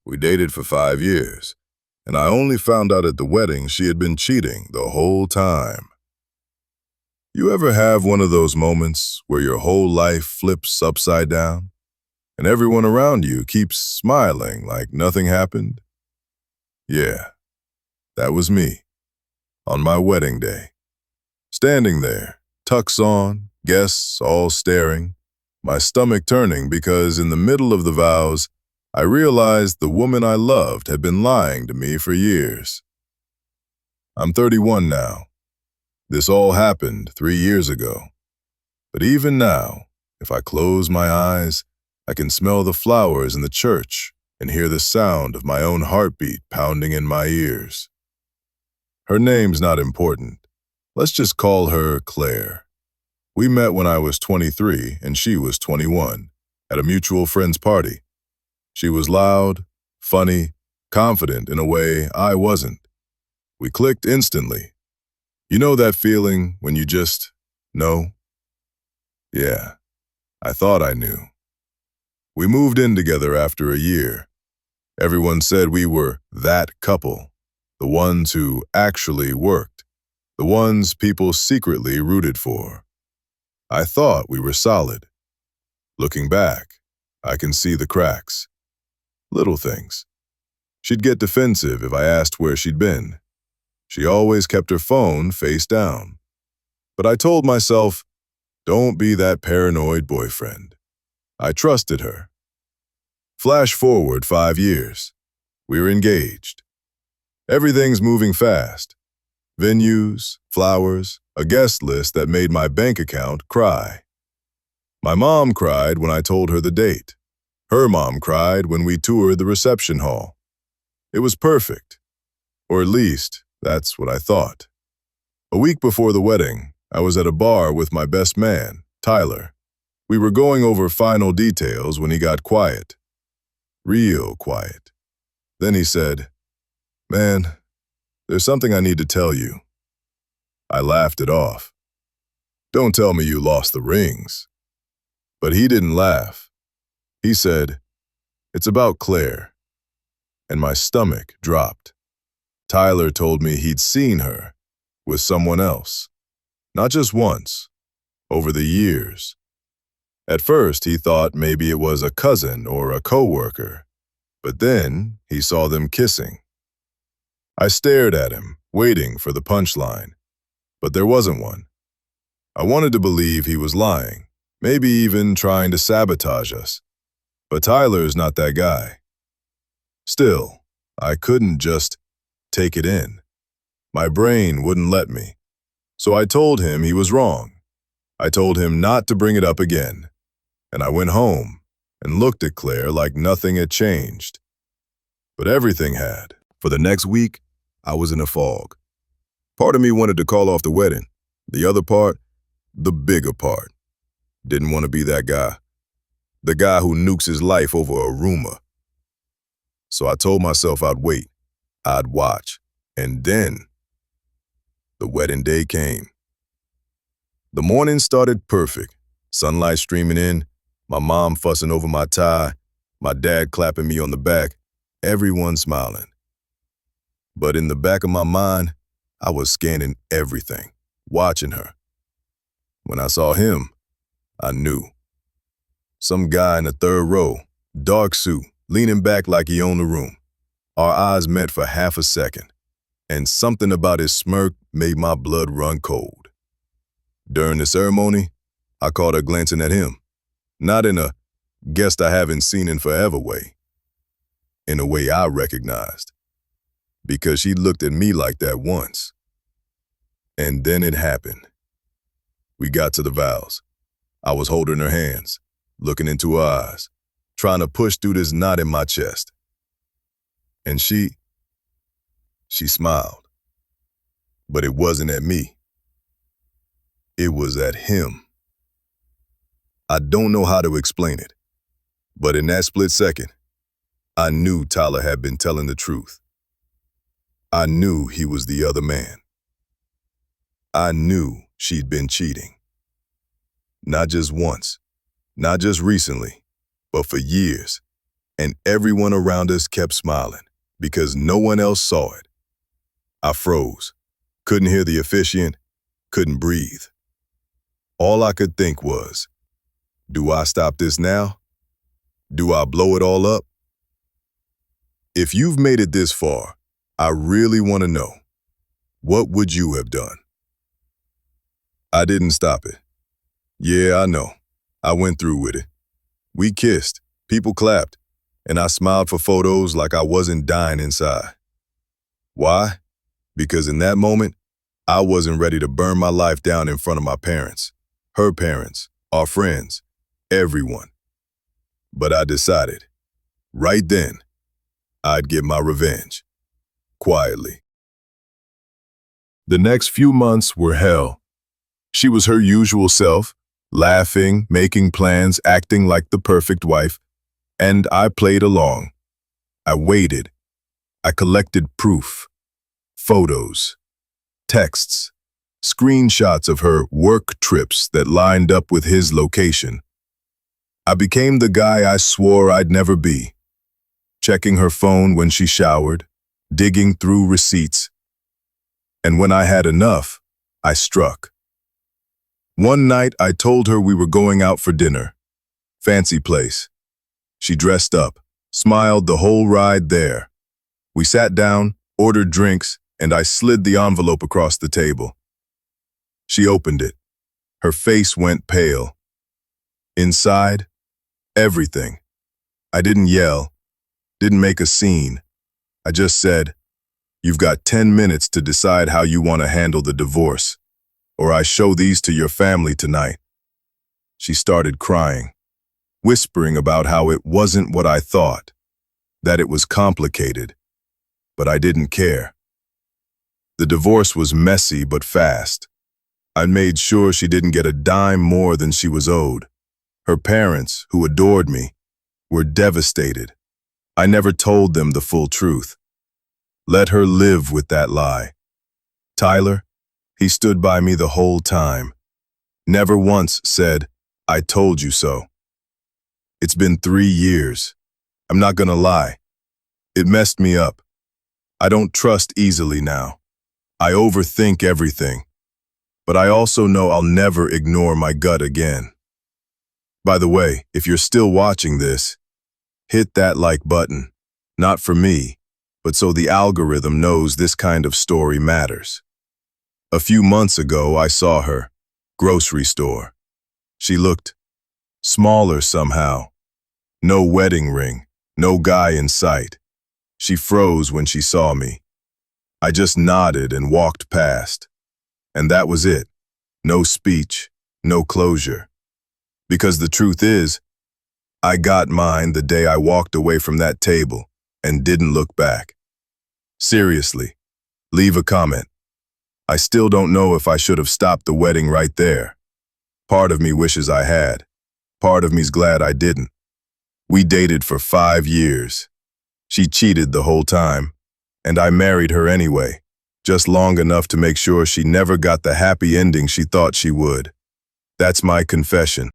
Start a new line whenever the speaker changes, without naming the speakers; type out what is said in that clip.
We dated for 5 years, and I only found out at the wedding she had been cheating the whole time. You ever have one of those moments where your whole life flips upside down, and everyone around you keeps smiling like nothing happened? Yeah, that was me, on my wedding day. Standing there, tux on, guests all staring, my stomach turning because in the middle of the vows, I realized the woman I loved had been lying to me for years. I'm 31 now. This all happened 3 years ago. But even now, if I close my eyes, I can smell the flowers in the church and hear the sound of my own heartbeat pounding in my ears. Her name's not important. Let's just call her Claire. We met when I was 23 and she was 21, at a mutual friend's party. She was loud, funny, confident in a way I wasn't. We clicked instantly. You know that feeling when you just know? Yeah, I thought I knew. We moved in together after a year. Everyone said we were that couple, the ones who actually worked, the ones people secretly rooted for. I thought we were solid. Looking back, I can see the cracks. Little things. She'd get defensive if I asked where she'd been. She always kept her phone face down. But I told myself, don't be that paranoid boyfriend. I trusted her. Flash forward 5 years. We're engaged. Everything's moving fast. Venues, flowers, a guest list that made my bank account cry. My mom cried when I told her the date. Her mom cried when we toured the reception hall. It was perfect. Or at least, that's what I thought. A week before the wedding, I was at a bar with my best man, Tyler. We were going over final details when he got quiet. Real quiet. Then he said, "Man, there's something I need to tell you." I laughed it off. "Don't tell me you lost the rings." But he didn't laugh. He said, "It's about Claire." And my stomach dropped. Tyler told me he'd seen her with someone else. Not just once, over the years. At first, he thought maybe it was a cousin or a coworker, but then he saw them kissing. I stared at him, waiting for the punchline, but there wasn't one. I wanted to believe he was lying, maybe even trying to sabotage us. But Tyler's not that guy. Still, I couldn't just take it in. My brain wouldn't let me. So I told him he was wrong. I told him not to bring it up again. And I went home and looked at Claire like nothing had changed. But everything had. For the next week, I was in a fog. Part of me wanted to call off the wedding. The other part, the bigger part, didn't want to be that guy. The guy who nukes his life over a rumor. So I told myself I'd wait, I'd watch, and then the wedding day came. The morning started perfect, sunlight streaming in, my mom fussing over my tie, my dad clapping me on the back, everyone smiling. But in the back of my mind, I was scanning everything, watching her. When I saw him, I knew. Some guy in the third row, dark suit, leaning back like he owned the room. Our eyes met for half a second, and something about his smirk made my blood run cold. During the ceremony, I caught her glancing at him, not in a guest I haven't seen in forever way, in a way I recognized, because she looked at me like that once. And then it happened. We got to the vows. I was holding her hands, looking into her eyes, trying to push through this knot in my chest. And she smiled. But it wasn't at me. It was at him. I don't know how to explain it, but in that split second, I knew Tyler had been telling the truth. I knew he was the other man. I knew she'd been cheating. Not just once, not just recently, but for years. and everyone around us kept smiling because no one else saw it. I froze, couldn't hear the officiant, couldn't breathe. All I could think was, do I stop this now? Do I blow it all up? If you've made it this far, I really want to know, what would you have done? I didn't stop it. Yeah, I know. I went through with it. We kissed, people clapped, and I smiled for photos like I wasn't dying inside. Why? Because in that moment, I wasn't ready to burn my life down in front of my parents, her parents, our friends, everyone. But I decided, right then, I'd get my revenge, quietly. The next few months were hell. She was her usual self, laughing, making plans, acting like the perfect wife, and I played along. I waited. I collected proof, photos, texts, screenshots of her work trips that lined up with his location. I became the guy I swore I'd never be, checking her phone when she showered, digging through receipts. And when I had enough, I struck. One night, I told her we were going out for dinner. Fancy place. She dressed up, smiled the whole ride there. We sat down, ordered drinks, and I slid the envelope across the table. She opened it. Her face went pale. Inside, everything. I didn't yell, didn't make a scene. I just said, "You've got 10 minutes to decide how you want to handle the divorce, or I show these to your family tonight." She started crying, whispering about how it wasn't what I thought, that it was complicated, but I didn't care. The divorce was messy but fast. I made sure she didn't get a dime more than she was owed. Her parents, who adored me, were devastated. I never told them the full truth. Let her live with that lie. Tyler, he stood by me the whole time. Never once said, "I told you so." It's been 3 years. I'm not gonna lie. It messed me up. I don't trust easily now. I overthink everything. But I also know I'll never ignore my gut again. By the way, if you're still watching this, hit that like button. Not for me, but so the algorithm knows this kind of story matters. A few months ago, I saw her, grocery store. She looked smaller somehow. No wedding ring, no guy in sight. She froze when she saw me. I just nodded and walked past. And that was it. No speech, no closure. Because the truth is, I got mine the day I walked away from that table and didn't look back. Seriously, leave a comment. I still don't know if I should have stopped the wedding right there. Part of me wishes I had. Part of me's glad I didn't. We dated for 5 years. She cheated the whole time, and I married her anyway, just long enough to make sure she never got the happy ending she thought she would. That's my confession.